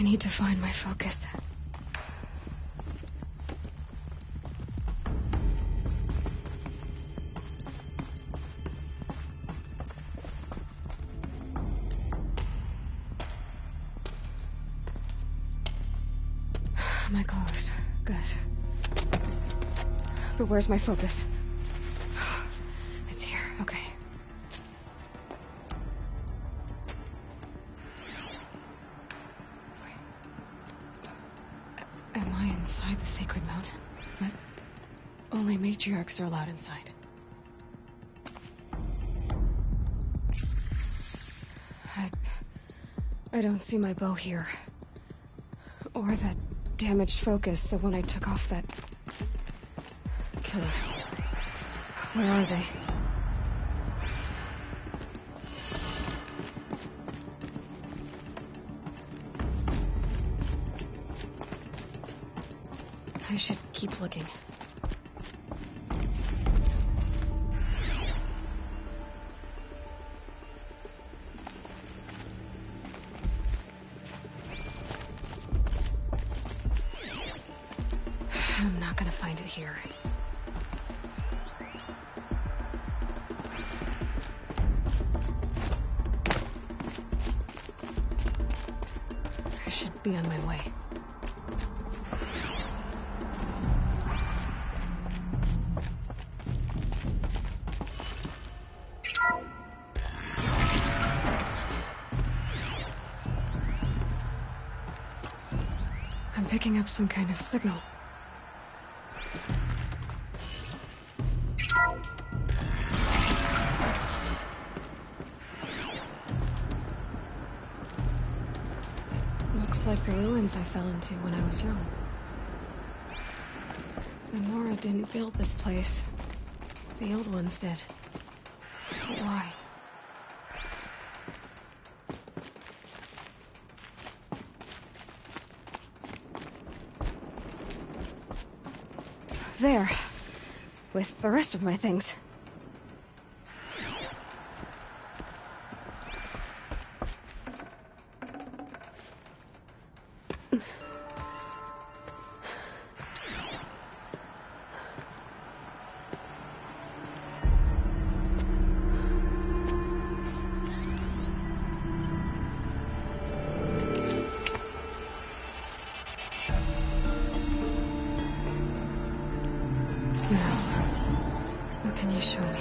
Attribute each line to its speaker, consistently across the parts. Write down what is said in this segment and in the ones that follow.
Speaker 1: need to find my focus. My clothes. Good. But where's my focus? It's here. Okay. Am I inside the sacred mountain? But only matriarchs are allowed inside. I don't see my bow here. Or that damaged focus, the one I took off that killer. Where are they? I should keep looking. I'm not gonna find it here. I should be on my way. I'm picking up some kind of signal. Looks like the ruins I fell into when I was young. The Nora didn't build this place. The old ones did. But why? There. With the rest of my things. Can you show me?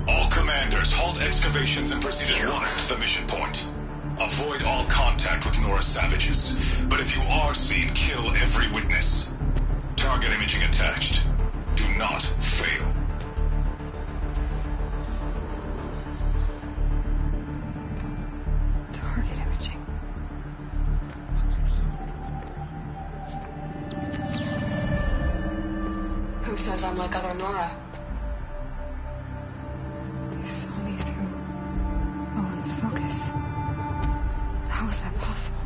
Speaker 2: All commanders, halt excavations and proceed at once to the mission point. Avoid all contact with Nora savages, but if you are seen, kill every witness. Target imaging attached. Do not fail.
Speaker 1: Target imaging. Who says I'm like other Nora? They saw me through Owen's focus. How is that possible?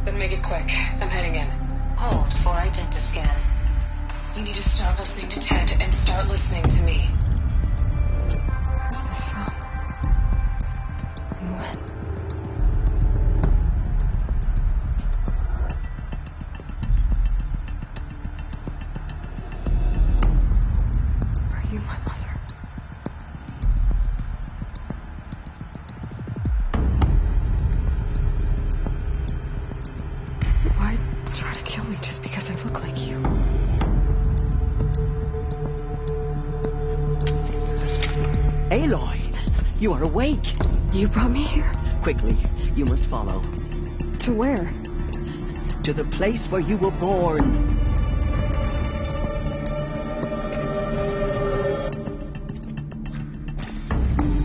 Speaker 1: Then make it quick. I'm heading in.
Speaker 3: Hold for identiscan.
Speaker 1: You need to stop listening to Ted and start listening to me. Where's this from? And when? Are you my mother? Why try to kill me just because I look like you?
Speaker 4: Aloy, you are awake.
Speaker 1: You brought me here?
Speaker 4: Quickly, you must follow.
Speaker 1: To where?
Speaker 4: To the place where you were born.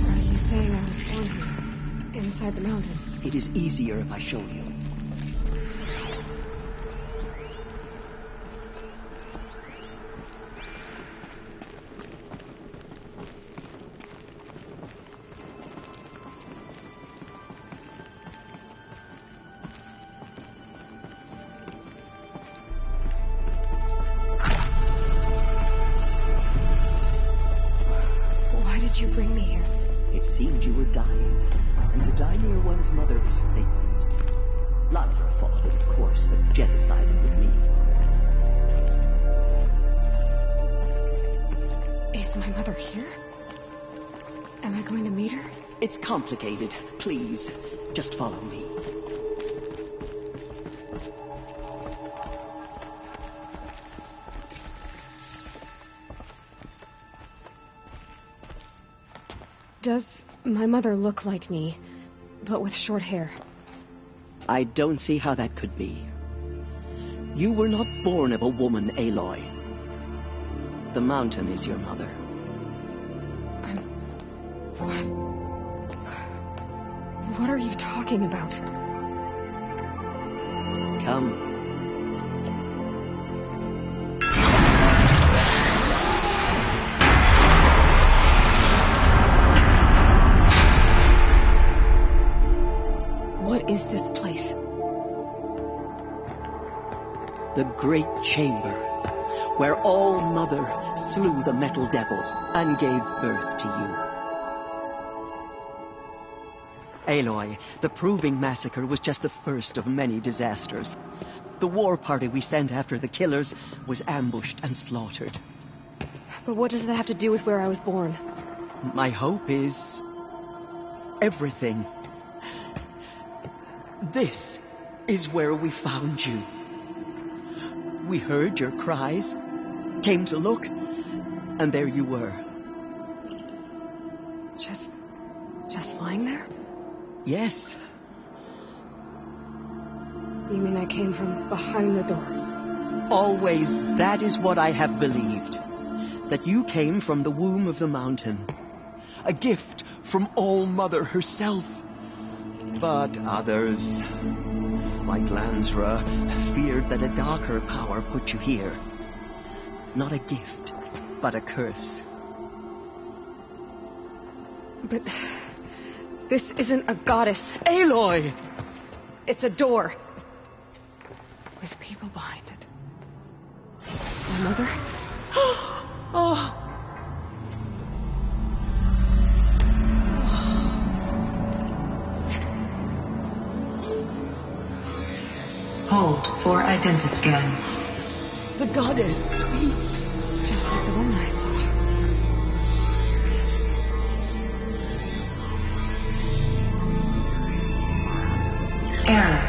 Speaker 1: Are you saying I was born here? Inside the mountain?
Speaker 4: It is easier if I show you. dying, and to die near one's mother is sacred. Lara fought it, of course, but Jetta sided with me.
Speaker 1: Is my mother here? Am I going to meet her?
Speaker 4: It's complicated. Please, just follow me.
Speaker 1: Does my mother look like me, but with short hair?
Speaker 4: I don't see how that could be. You were not born of a woman, Aloy. The mountain is your mother.
Speaker 1: What? What are you talking about?
Speaker 4: Come.
Speaker 1: What is this place?
Speaker 4: The Great Chamber, where All-Mother slew the Metal Devil and gave birth to you. Aloy, the Proving Massacre was just the first of many disasters. The war party we sent after the killers was ambushed and slaughtered.
Speaker 1: But what does that have to do with where I was born?
Speaker 4: My hope is everything. This is where we found you. We heard your cries, came to look, and there you were.
Speaker 1: Just lying there?
Speaker 4: Yes.
Speaker 1: You mean I came from behind the door?
Speaker 4: Always that is what I have believed. That you came from the womb of the mountain. A gift from All-Mother herself. But others, like Lansra, feared that a darker power put you here. Not a gift, but a curse.
Speaker 1: But this isn't a goddess.
Speaker 4: Aloy!
Speaker 1: It's a door. With people behind it. My mother?
Speaker 4: Oh!
Speaker 3: Hold for identiscan.
Speaker 4: The goddess speaks.
Speaker 1: Just like the woman I saw.
Speaker 3: Error.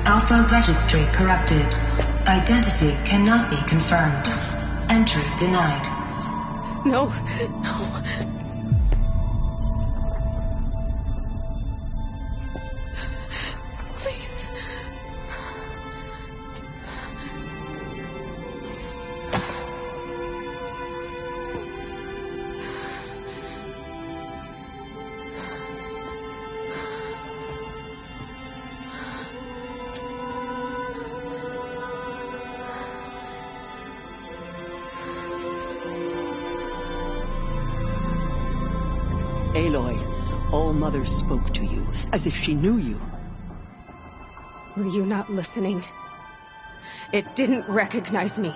Speaker 3: Alpha registry corrupted. Identity cannot be confirmed. Entry denied.
Speaker 1: No, no. Please.
Speaker 4: Aloy, All-Mother spoke to you, as if she knew you.
Speaker 1: Were you not listening? It didn't recognize me.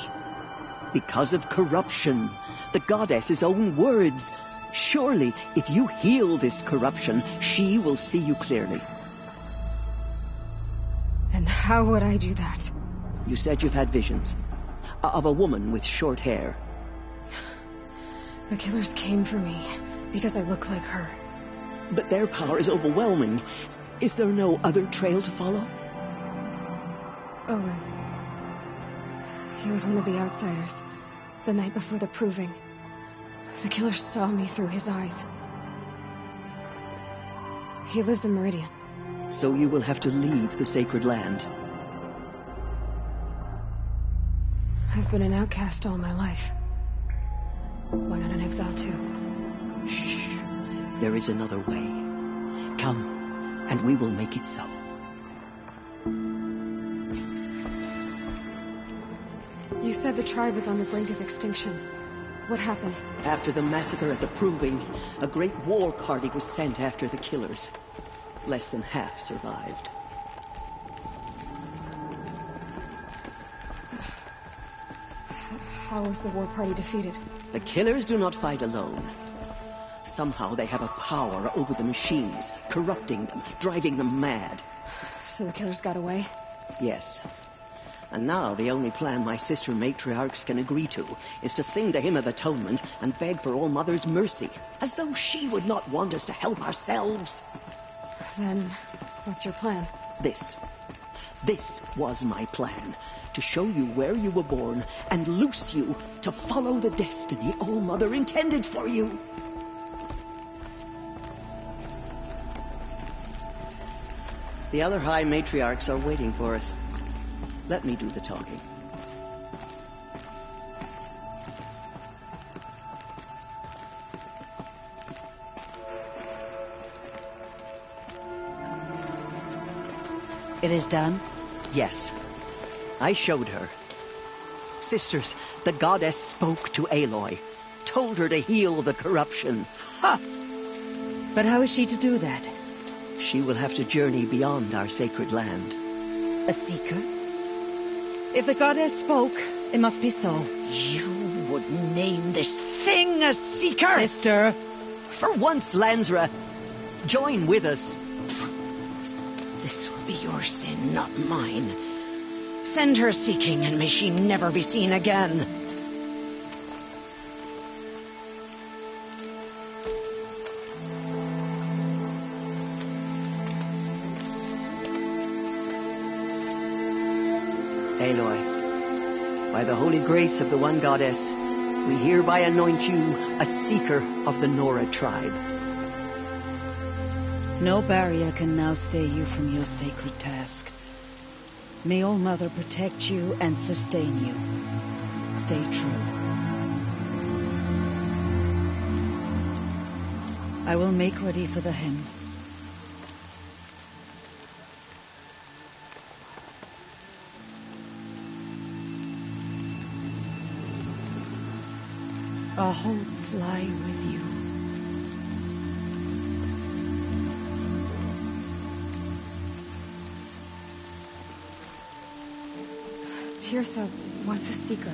Speaker 4: Because of corruption. The goddess's own words. Surely, if you heal this corruption, she will see you clearly.
Speaker 1: And how would I do that?
Speaker 4: You said you've had visions. Of a woman with short hair.
Speaker 1: The killers came for me because I look like her.
Speaker 4: But their power is overwhelming. Is there no other trail to follow?
Speaker 1: Owen. He was one of the outsiders. The night before the Proving. The killer saw me through his eyes. He lives in Meridian.
Speaker 4: So you will have to leave the sacred land.
Speaker 1: I've been an outcast all my life. Why not an exile too?
Speaker 4: Shh. There is another way. Come, and we will make it so.
Speaker 1: You said the tribe was on the brink of extinction. What happened?
Speaker 4: After the massacre at the Proving, a great war party was sent after the killers. Less than half survived.
Speaker 1: How was the war party defeated?
Speaker 4: The killers do not fight alone. Somehow they have a power over the machines, corrupting them, driving them mad.
Speaker 1: So the killers got away?
Speaker 4: Yes. And now the only plan my sister matriarchs can agree to is to sing the Hymn of Atonement and beg for All Mother's mercy, as though she would not want us to help ourselves.
Speaker 1: Then, what's your plan?
Speaker 4: This was my plan. To show you where you were born and loose you to follow the destiny All Mother intended for you. The other High Matriarchs are waiting for us. Let me do the talking.
Speaker 5: It is done?
Speaker 4: Yes. I showed her. Sisters, the goddess spoke to Aloy, told her to heal the corruption.
Speaker 5: Ha! But how is she to do that?
Speaker 4: She will have to journey beyond our sacred land.
Speaker 5: A seeker? If the goddess spoke, it must be so.
Speaker 4: You would name this thing a seeker?
Speaker 5: Sister!
Speaker 4: For once, Lansra, join with us.
Speaker 6: This will be your sin, not mine. Send her seeking, and may she never be seen again.
Speaker 4: Aloy, by the holy grace of the one goddess, we hereby anoint you a seeker of the Nora tribe.
Speaker 5: No barrier can now stay you from your sacred task. May All Mother protect you and sustain you. Stay true. I will make ready for the hymn. Our hopes lie with you.
Speaker 1: Teersa wants a seeker.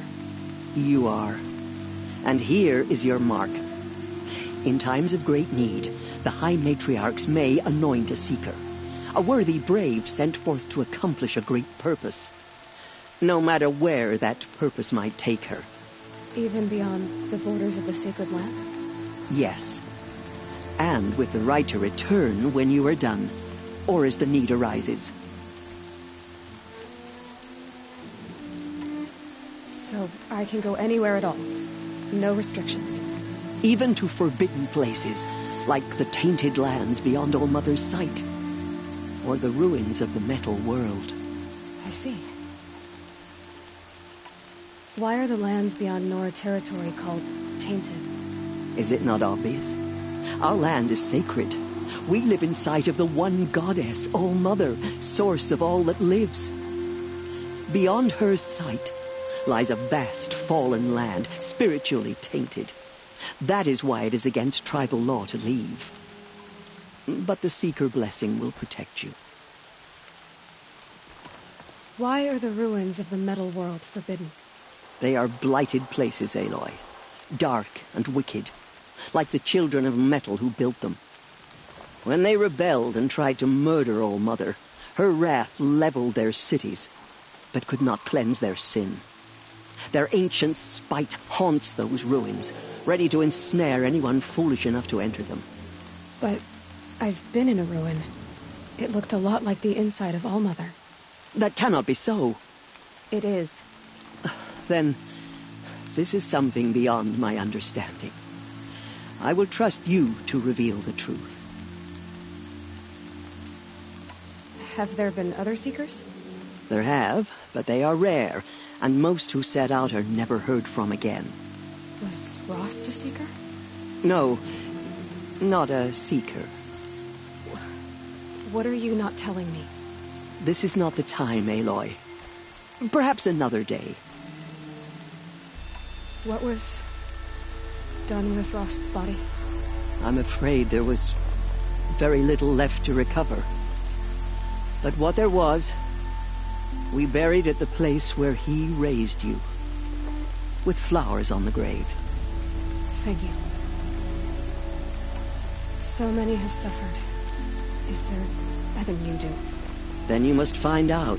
Speaker 4: You are. And here is your mark. In times of great need, the High Matriarchs may anoint a seeker, a worthy brave sent forth to accomplish a great purpose, no matter where that purpose might take her.
Speaker 1: Even beyond the borders of the sacred land?
Speaker 4: Yes. And with the right to return when you are done, or as the need arises.
Speaker 1: So I can go anywhere at all? No restrictions?
Speaker 4: Even to forbidden places, like the tainted lands beyond All Mother's sight, or the ruins of the metal world.
Speaker 1: I see. Why are the lands beyond Nora territory called tainted?
Speaker 4: Is it not obvious? Our land is sacred. We live in sight of the one goddess, All Mother, source of all that lives. Beyond her sight lies a vast fallen land, spiritually tainted. That is why it is against tribal law to leave. But the Seeker blessing will protect you.
Speaker 1: Why are the ruins of the metal world forbidden?
Speaker 4: They are blighted places, Aloy. Dark and wicked, like the children of metal who built them. When they rebelled and tried to murder All Mother, her wrath leveled their cities, but could not cleanse their sin. Their ancient spite haunts those ruins, ready to ensnare anyone foolish enough to enter them.
Speaker 1: But I've been in a ruin. It looked a lot like the inside of All Mother.
Speaker 4: That cannot be so.
Speaker 1: It is.
Speaker 4: Then, this is something beyond my understanding. I will trust you to reveal the truth.
Speaker 1: Have there been other Seekers?
Speaker 4: There have, but they are rare, and most who set out are never heard from again.
Speaker 1: Was Rost a Seeker?
Speaker 4: No, not a Seeker.
Speaker 1: What are you not telling me?
Speaker 4: This is not the time, Aloy. Perhaps another day.
Speaker 1: What was done with Rost's body?
Speaker 4: I'm afraid there was very little left to recover. But what there was, we buried at the place where he raised you, with flowers on the grave.
Speaker 1: Thank you. So many have suffered. Is there nothing you do?
Speaker 4: Then you must find out.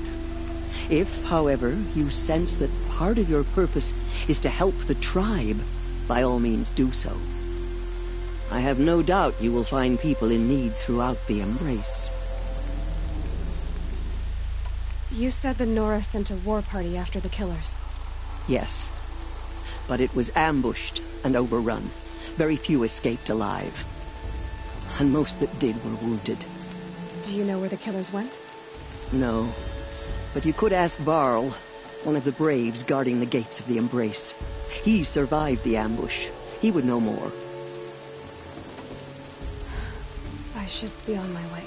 Speaker 4: If, however, you sense that part of your purpose is to help the tribe, by all means do so. I have no doubt you will find people in need throughout the Embrace.
Speaker 1: You said the Nora sent a war party after the killers.
Speaker 4: Yes, but it was ambushed and overrun. Very few escaped alive. And most that did were wounded.
Speaker 1: Do you know where the killers went?
Speaker 4: No, but you could ask Varl, one of the braves guarding the gates of the Embrace. He survived the ambush. He would know more.
Speaker 1: I should be on my way.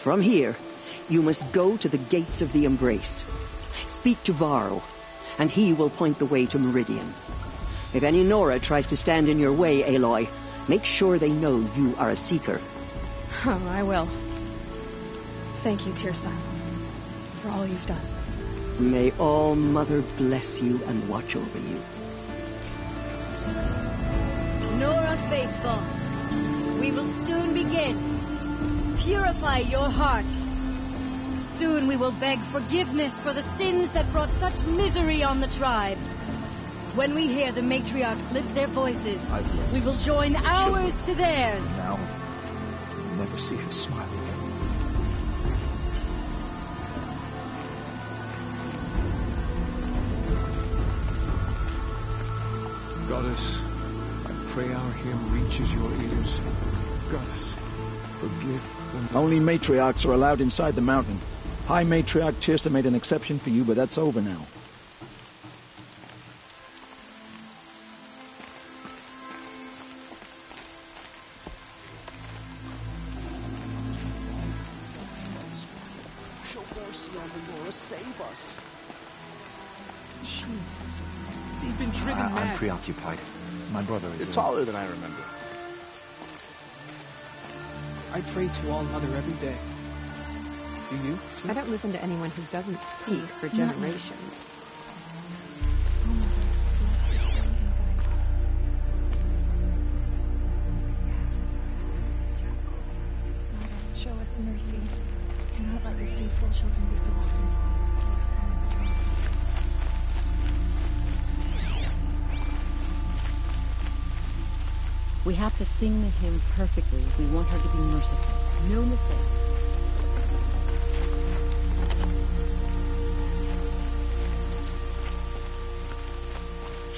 Speaker 4: From here, you must go to the gates of the Embrace. Speak to Varl, and he will point the way to Meridian. If any Nora tries to stand in your way, Aloy, make sure they know you are a Seeker.
Speaker 1: Oh, I will. Thank you, Tirsa, for all you've done.
Speaker 4: May All Mother bless you and watch over you.
Speaker 7: Nora Faithful, we will soon begin. Purify your hearts. Soon we will beg forgiveness for the sins that brought such misery on the tribe. When we hear the matriarchs lift their voices, we will join ours to theirs.
Speaker 8: Now, you'll never see her smile again. Goddess, I pray our hymn reaches your ears. Goddess, forgive them. Only matriarchs are allowed inside the mountain. High Matriarch Tirsa made an exception for you, but that's over now.
Speaker 4: Show mercy on the Nora, save us.
Speaker 8: Jesus.
Speaker 4: They've been driven mad.
Speaker 8: I'm preoccupied. My brother is...
Speaker 9: You're taller than I remember.
Speaker 10: I pray to All Mother every day. Do you?
Speaker 11: I don't listen to anyone who doesn't speak for generations.
Speaker 12: Goddess, show us mercy. Do not let your faithful children be forgotten.
Speaker 5: We have to sing the hymn perfectly if we want her to be merciful. No mistakes.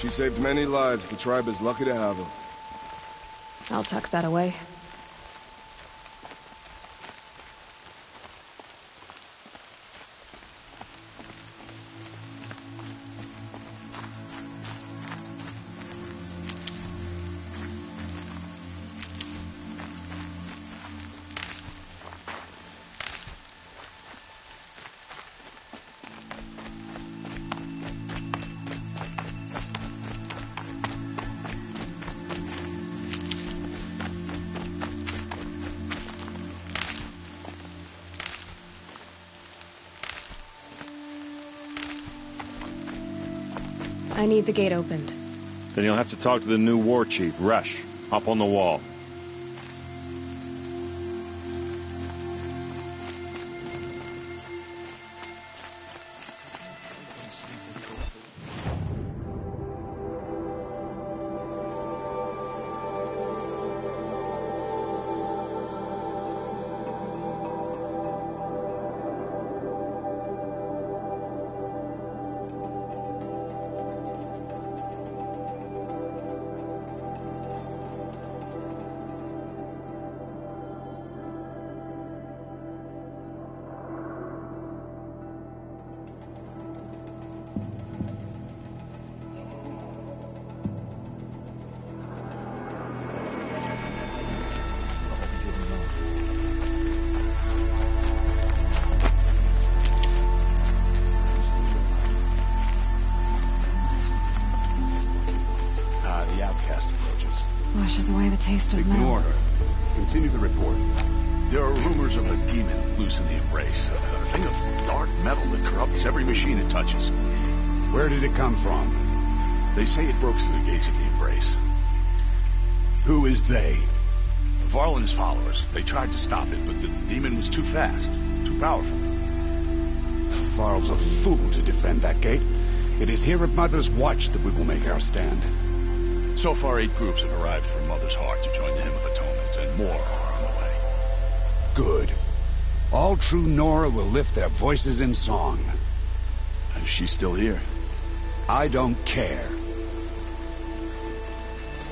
Speaker 9: She saved many lives. The tribe is lucky to have her.
Speaker 1: I'll tuck that away. I need the gate opened.
Speaker 13: Then you'll have to talk to the new war chief, Resh, up on the wall.
Speaker 1: Washes away the taste of metal.
Speaker 14: Ignore her. Continue the report. There are rumors of a demon loose in the Embrace. A thing of dark metal that corrupts every machine it touches.
Speaker 15: Where did it come from?
Speaker 14: They say it broke through the gates of the Embrace.
Speaker 15: Who is they?
Speaker 14: Varl and his followers, they tried to stop it, but the demon was too fast, too powerful.
Speaker 15: Varl's a fool to defend that gate. It is here at Mother's Watch that we will make our stand.
Speaker 14: So far, 8 groups have arrived from Mother's Heart to join the Hymn of Atonement, and more are on the way.
Speaker 15: Good. All true Nora will lift their voices in song.
Speaker 14: Is she still here?
Speaker 15: I don't care.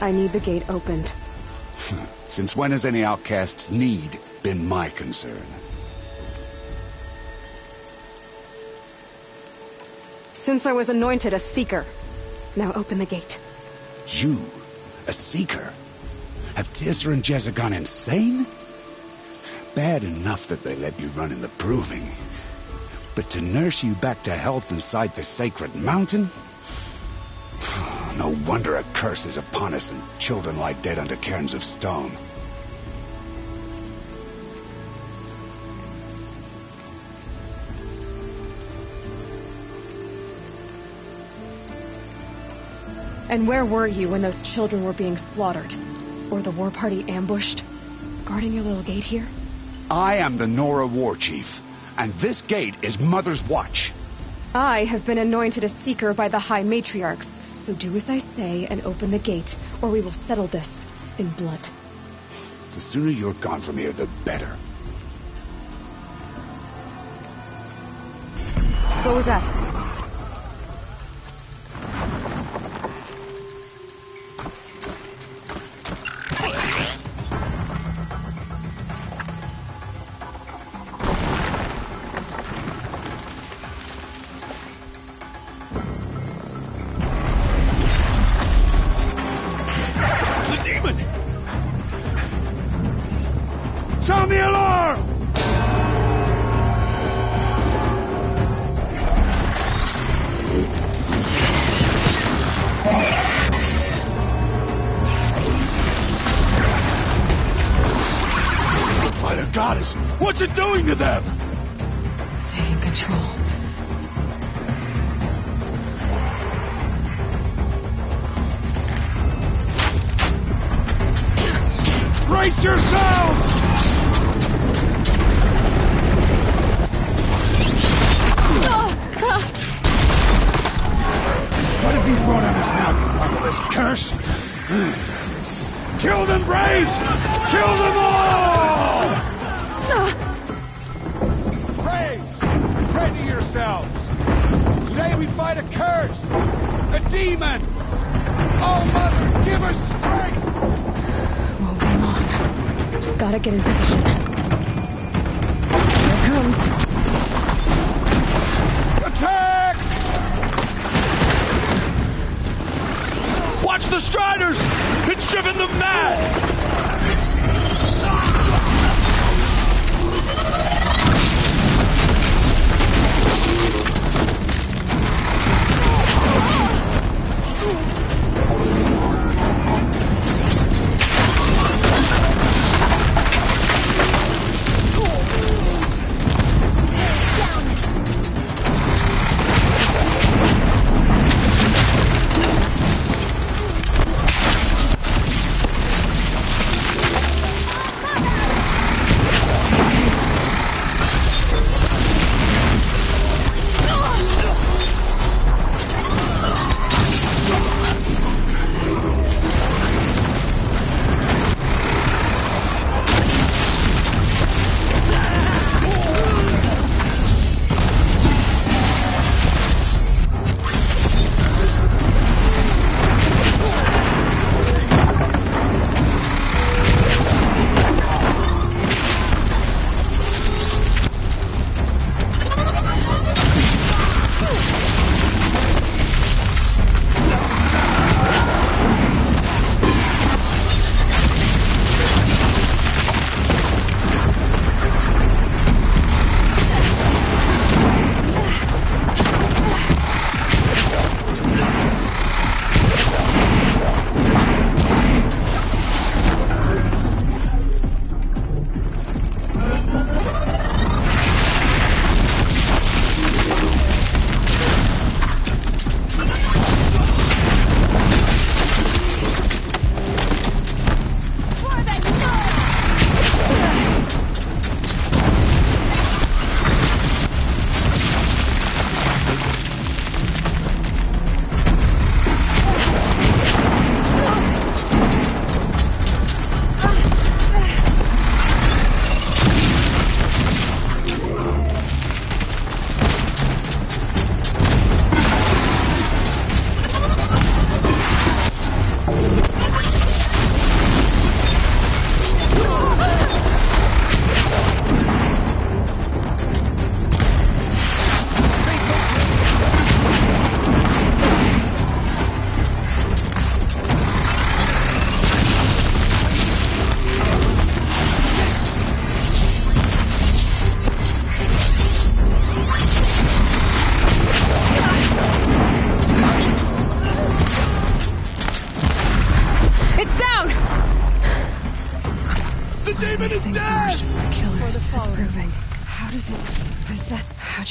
Speaker 1: I need the gate opened.
Speaker 15: Since when has any outcast's need been my concern?
Speaker 1: Since I was anointed a seeker. Now open the gate.
Speaker 15: You? A seeker? Have Teersa and Jezza gone insane? Bad enough that they let you run in the proving. But to nurse you back to health inside the sacred mountain? No wonder a curse is upon us and children lie dead under cairns of stone.
Speaker 1: And where were you when those children were being slaughtered? Or the war party ambushed? Guarding your little gate here?
Speaker 15: I am the Nora War Chief, and this gate is Mother's Watch.
Speaker 1: I have been anointed a seeker by the High Matriarchs, so do as I say and open the gate, or we will settle this in blood.
Speaker 15: The sooner you're gone from here, the better.
Speaker 1: What was that?
Speaker 15: Sound the alarm!
Speaker 14: By the goddess, what's it doing to them?
Speaker 1: Taking control.
Speaker 15: Brace yourselves! What have you brought on us now, you motherless curse? Kill them, Braves! Kill them all! Braves, ready yourselves! Today we fight a curse! A demon! Oh, Mother, give us strength!
Speaker 1: Won't be long. Gotta get in position. Here it comes.
Speaker 15: Attack!
Speaker 14: Watch the Striders! It's driven them mad!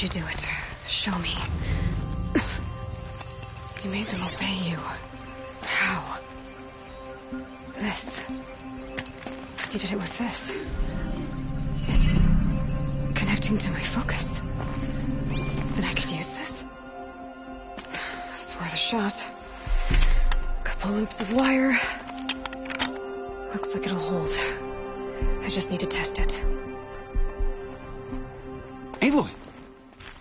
Speaker 1: you do it? Show me. You made them obey you. How? This. You did it with this. It's connecting to my focus. Then I could use this. It's worth a shot. Couple loops of wire. Looks like it'll hold. I just need to test it.
Speaker 16: Aloy,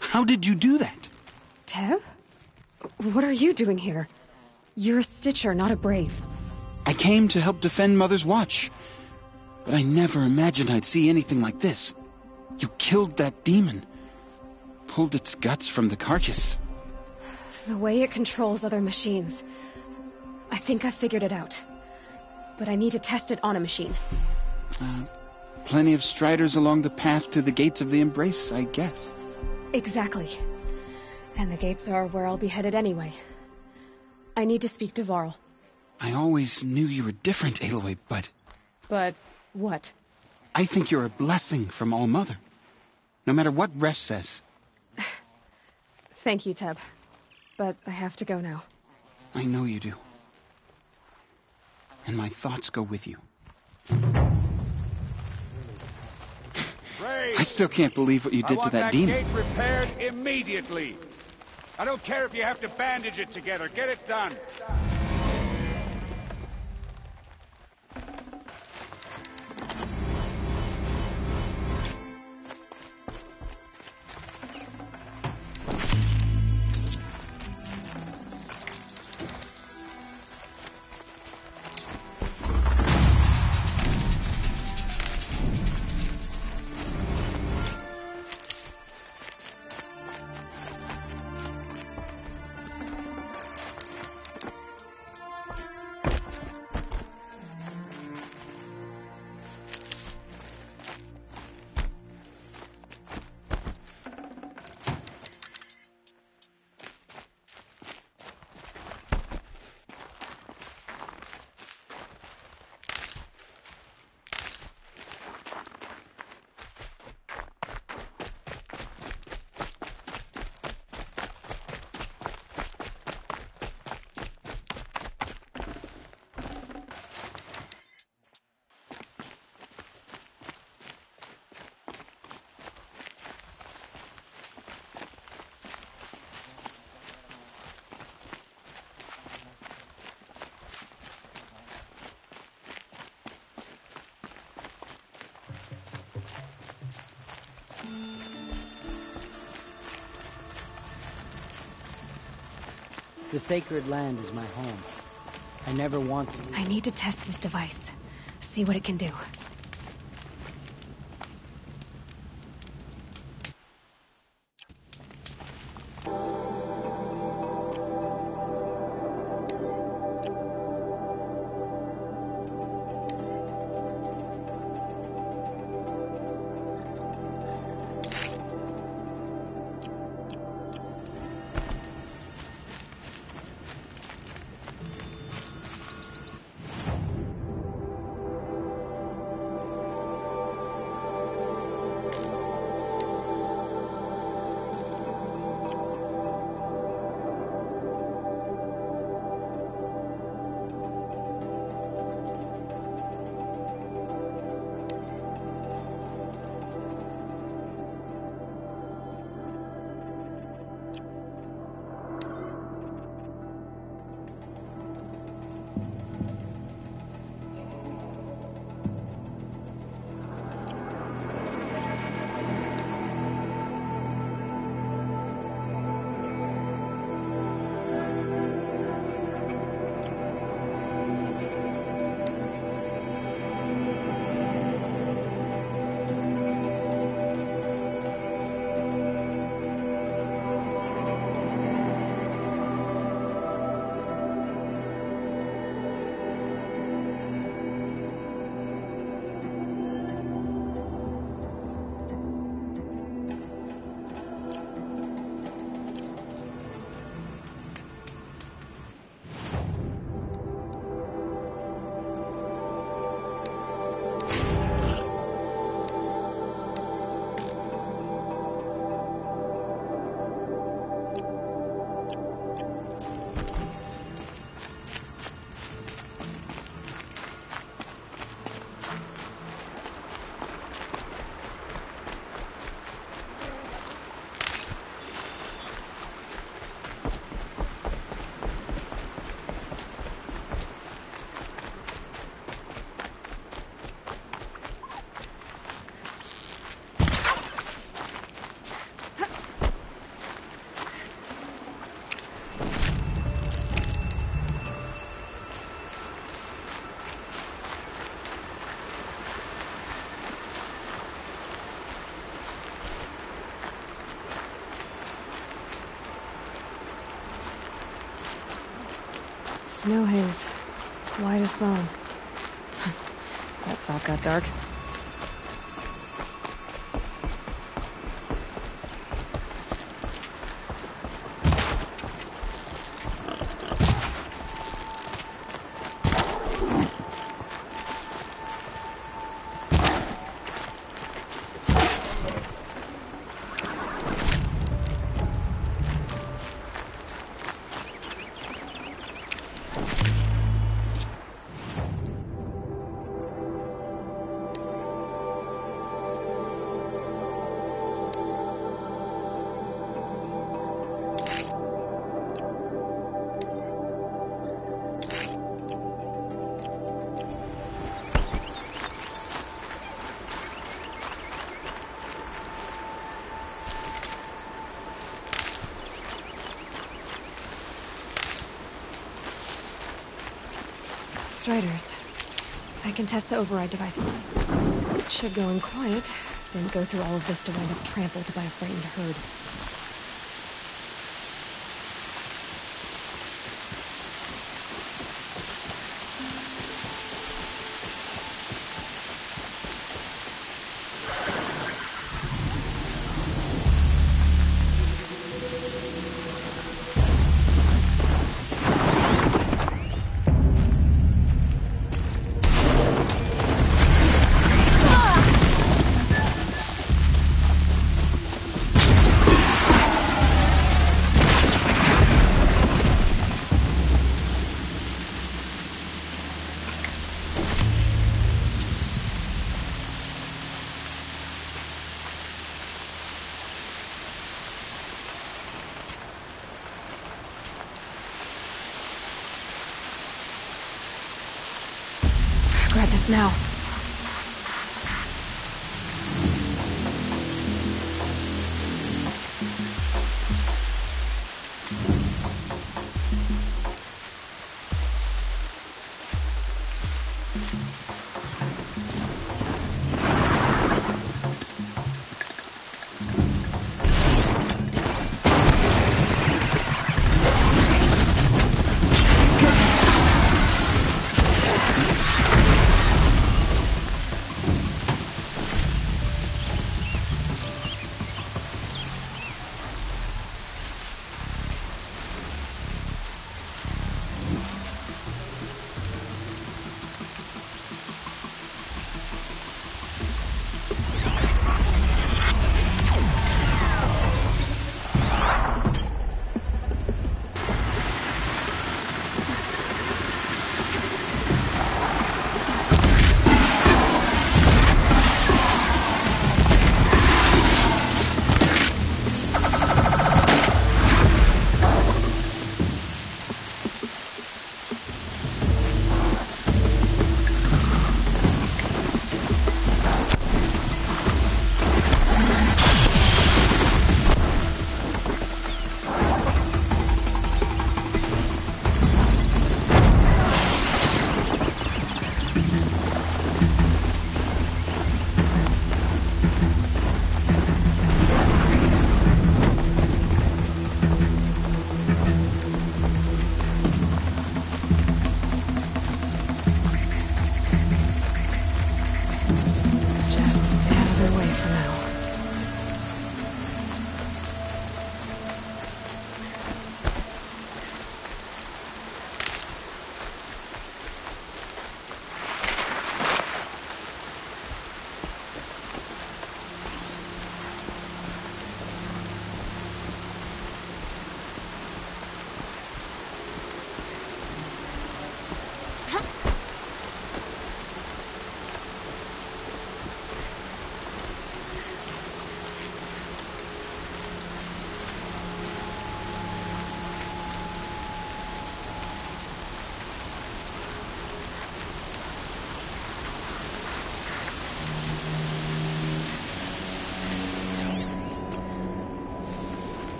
Speaker 16: how did you do that?
Speaker 1: Tev? What are you doing here? You're a Stitcher, not a Brave.
Speaker 16: I came to help defend Mother's Watch, but I never imagined I'd see anything like this. You killed that demon, pulled its guts from the carcass.
Speaker 1: The way it controls other machines. I think I figured it out. But I need to test it on a machine.
Speaker 16: Plenty of Striders along the path to the gates of the Embrace, I guess.
Speaker 1: Exactly. And the gates are where I'll be headed anyway. I need to speak to Varl.
Speaker 16: I always knew you were different, Aloy, but...
Speaker 1: But what?
Speaker 16: I think you're a blessing from All-Mother. No matter what Resh says.
Speaker 1: Thank you, Teb. But I have to go now.
Speaker 16: I know you do. And my thoughts go with you.
Speaker 15: Ray,
Speaker 16: I still can't believe what you did to that demon.
Speaker 15: I want that gate repaired immediately. I don't care if you have to bandage it together. Get it done.
Speaker 17: The sacred land is my home. I never want to leave.
Speaker 1: I need to test this device. See what it can do. Snow haze. White as foam. That thought got dark. Striders. I can test the override device. It should go in quiet. Didn't go through all of this to wind up trampled by a frightened herd. Grab this now.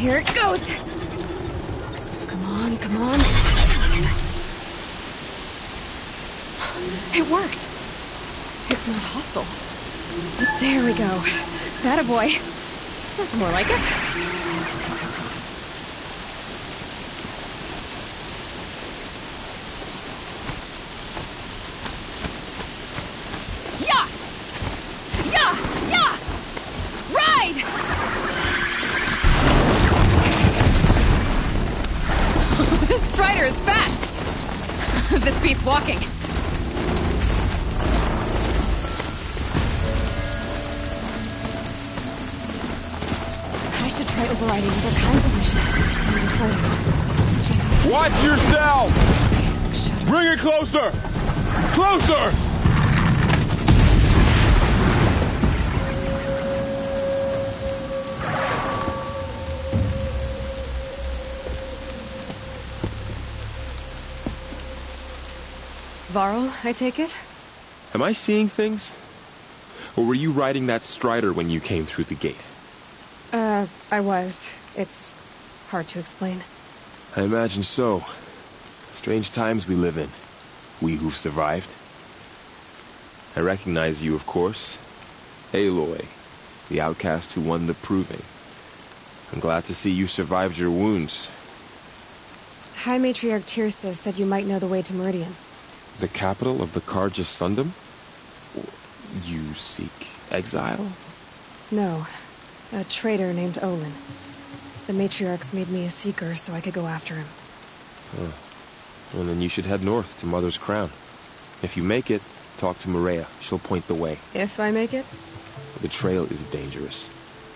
Speaker 1: Here it goes. Come on, come on. It worked. It's not hostile. There we go. Attaboy. That's more like it. Yeah! Yeah! Yeah! Ride! This Strider is fast. This beats walking. Try overriding other kinds of machines.
Speaker 9: Watch yourself! Bring it closer! Closer!
Speaker 1: Varl, I take it?
Speaker 18: Am I seeing things? Or were you riding that Strider when you came through the gate?
Speaker 1: I was. It's hard to explain.
Speaker 18: I imagine so. Strange times we live in. We who've survived. I recognize you, of course. Aloy, the outcast who won the proving. I'm glad to see you survived your wounds.
Speaker 1: High Matriarch Tirsa said you might know the way to Meridian.
Speaker 18: The capital of the Carja Sundom? You seek exile?
Speaker 1: No. A traitor named Olin. The Matriarchs made me a seeker so I could go after him.
Speaker 18: Oh. Well, then you should head north to Mother's Crown. If you make it, talk to Maria. She'll point the way.
Speaker 1: If I make it?
Speaker 18: The trail is dangerous.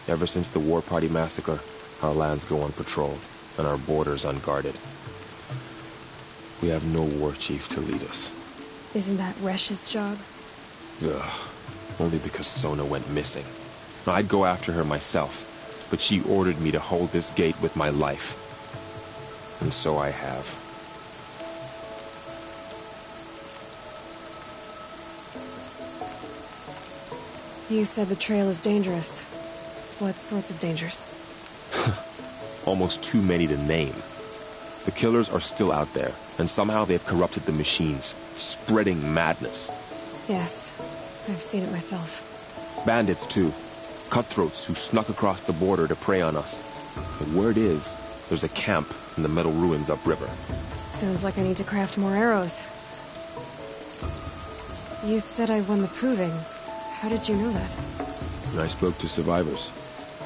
Speaker 18: Ever since the War Party massacre, our lands go unpatrolled, and our borders unguarded. We have no war chief to lead us.
Speaker 1: Isn't that Resh's job?
Speaker 18: Ugh. Only because Sona went missing. I'd go after her myself, but she ordered me to hold this gate with my life. And so I have.
Speaker 1: You said the trail is dangerous. What sorts of dangers?
Speaker 18: Almost too many to name. The killers are still out there, and somehow they've corrupted the machines, spreading madness.
Speaker 1: Yes, I've seen it myself.
Speaker 18: Bandits, too. Cutthroats who snuck across the border to prey on us. The word is, there's a camp in the metal ruins upriver.
Speaker 1: Sounds like I need to craft more arrows. You said I won the proving. How did you know that?
Speaker 18: I spoke to survivors.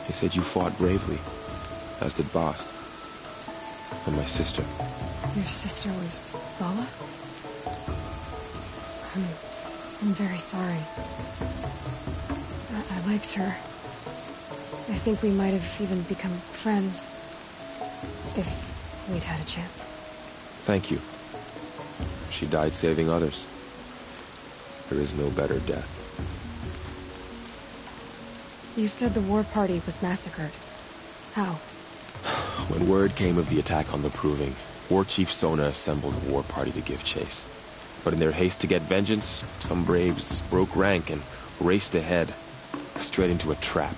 Speaker 18: They said you fought bravely, as did Bast. And my sister.
Speaker 1: Your sister was Vala? I'm very sorry. I liked her. I think we might have even become friends. If we'd had a chance.
Speaker 18: Thank you. She died saving others. There is no better death.
Speaker 1: You said the war party was massacred. How?
Speaker 18: When word came of the attack on the Proving, War Chief Sona assembled a war party to give chase. But in their haste to get vengeance, some braves broke rank and raced ahead, straight into a trap.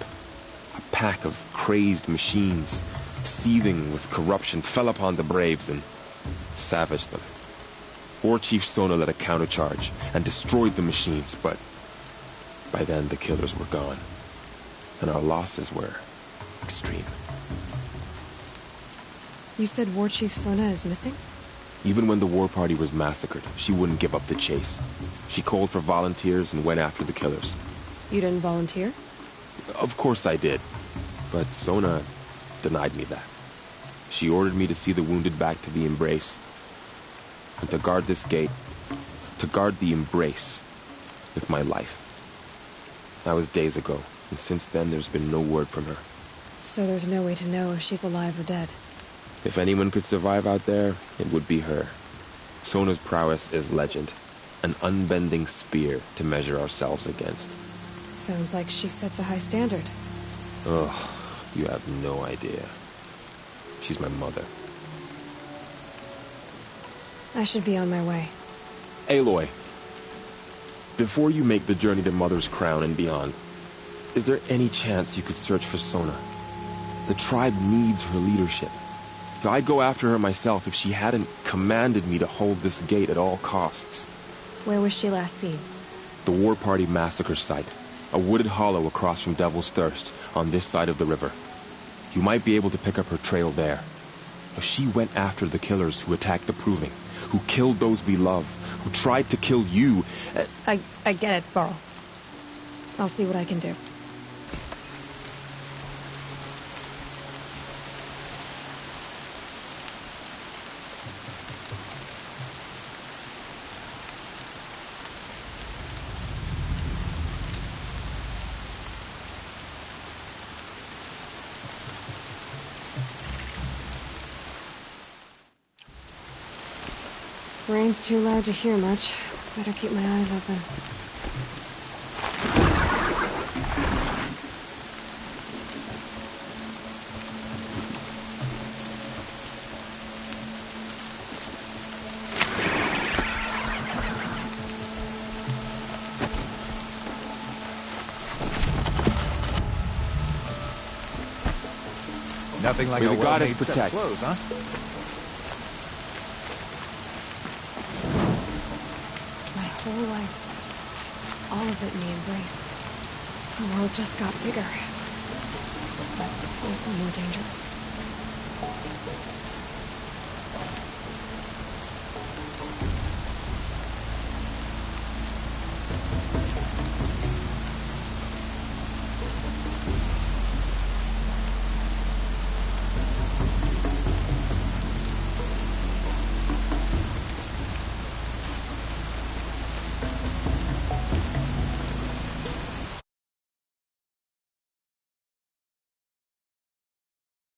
Speaker 18: A pack of crazed machines, seething with corruption, fell upon the braves and savaged them. War Chief Sona led a countercharge and destroyed the machines, but by then the killers were gone, and our losses were extreme.
Speaker 1: You said War Chief Sona is missing?
Speaker 18: Even when the war party was massacred, she wouldn't give up the chase. She called for volunteers and went after the killers.
Speaker 1: You didn't volunteer?
Speaker 18: Of course I did, but Sona denied me that. She ordered me to see the wounded back to the Embrace, and to guard this gate, to guard the Embrace with my life. That was days ago, and since then there's been no word from her.
Speaker 1: So there's no way to know if she's alive or dead?
Speaker 18: If anyone could survive out there, it would be her. Sona's prowess is legend, an unbending spear to measure ourselves against.
Speaker 1: Sounds like she sets a high standard.
Speaker 18: Oh, you have no idea. She's my mother.
Speaker 1: I should be on my way.
Speaker 18: Aloy, before you make the journey to Mother's Crown and beyond, is there any chance you could search for Sona? The tribe needs her leadership. I'd go after her myself if she hadn't commanded me to hold this gate at all costs.
Speaker 1: Where was she last seen?
Speaker 18: The War Party massacre site. A wooded hollow across from Devil's Thirst, on this side of the river. You might be able to pick up her trail there. She went after the killers who attacked the Proving, who killed those we love, who tried to kill you.
Speaker 1: I get it, Burl. I'll see what I can do. Rain's too loud to hear much. Better keep my eyes open.
Speaker 19: Nothing like
Speaker 18: May
Speaker 19: a
Speaker 18: the goddess
Speaker 19: well-made set of
Speaker 18: protect.
Speaker 19: clothes, huh?
Speaker 1: Whole life. All of it in the embrace. The world just got bigger.